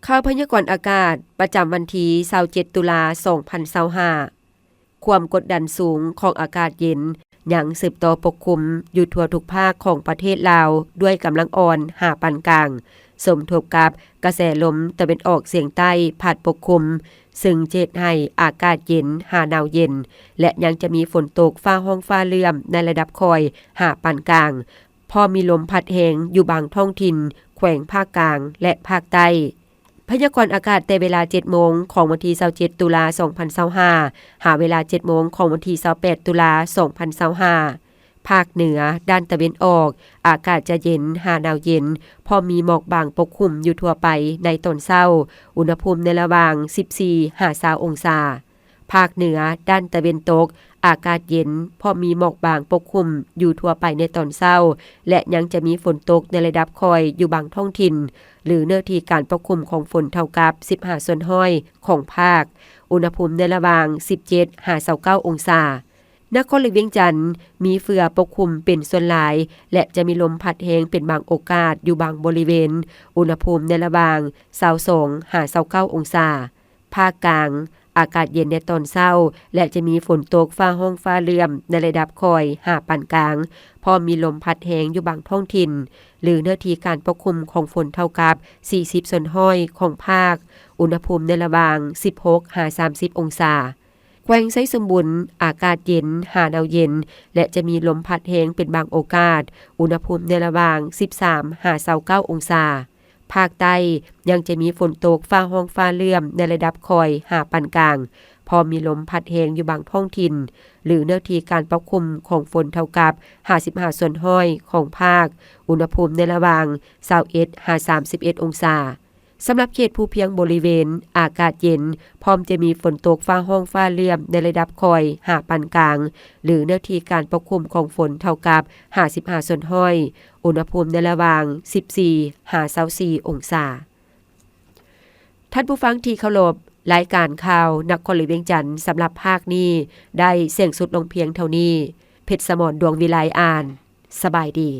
ข่าวพยากรณ์อากาศประจำวันที่27ตุลา2025ความกดดันสูงของอากาศเย็นยังสืบต่อปกคลุมอยู่ทั่วทุกภาคของประเทศลาวด้วยกำลังอ่อนหาปานกลางสมทบกับกระแสลมตะวันออกเฉียงใต้พัดปกคลุมซึ่งเฮ็ดให้อากาศเย็นหาหนาวเย็นและยังจะมีฝนตกฟ้าห้องฟ้าเลื่อมในระดับคอยหาปานกลางพอมีลมพัดแรงอยู่บางท้องถิ่นแขวงภาคกลางและภาคใต้พยากรณ์อากาศแต่เวลา 7 โมงของวันที่27ตุลา2025หาเวลา 7 โมงของวันที่28ตุลา2025ภาคเหนือด้านตะวันออกอากาศจะเย็นหาหนาวเย็นพอมีหมอกบางปกคลุมอยู่ทั่วไปในตอนเช้าอุณหภูมิในระหว่าง14-20องศาภาคเหนือด้านตะวันตกอากาศเย็นพอมีหมอกบางปกคลุมอยู่ทั่วไปในตอนเช้าและยังจะมีฝนตกในระดับคอยอยู่บางท้องถิ่นหรือเนื้อที่การปกคลุมของฝนเท่ากับ15ส่วนห้อยของภาคอุณหภูมิในระหว่าง17-29องศานครหลวงเวียงจันทน์มีเฟือปกคลุมเป็นส่วนหลายและจะมีลมพัดแรงเป็นบางโอกาสอยู่บางบริเวณอุณหภูมิในระหว่าง22-29องศาภาคกลางอากาศเย็นในตอนเช้าและจะมีฝนตกฟ้าห้องฟ้าเลื่อมในระดับคอยหาปานกลางพอมีลมพัดแรงอยู่บางท้องถิ่นหรือเนื้อที่การปกคลุมของฝนเท่ากับ40ส่วนห้อยของภาคอุณหภูมิในระหว่าง16-30องศาแขวงไซสมบุญอากาศเย็นหาหนาวเย็นและจะมีลมพัดแรงเป็นบางโอกาสอุณหภูมิในระหว่าง13-29องศาภาคใต้ยังจะมีฝนตกฟ้าห้องฟ้าเลื่อมในระดับคอยหาปานกลางพอมีลมพัดแรงอยู่บางท้องถิ่นหรือเนื้อที่การปกคลุมของฝนเท่ากับ55ส่วนห้อยของภาคอุณหภูมิในระหว่าง21-31องศาสำหรับเขตภูเพียงบริเวณอากาศเย็นพร้อมจะมีฝนตกฟ้าห้องฟ้าเลื่อมในระดับคอยหาปานกลางหรือเนื้อที่การปกคลุมของฝนเท่ากับ55ส่วนห้อยอุณหภูมิในระหว่าง14-24องศาท่านผู้ฟังที่เคารพรายการข่าวนครหลวงเวียงจันทน์สำหรับภาคนี้ได้เสี่ยงสุดลงเพียงเท่านี้เพชรสมรดวงวิไลอ่านสบายดี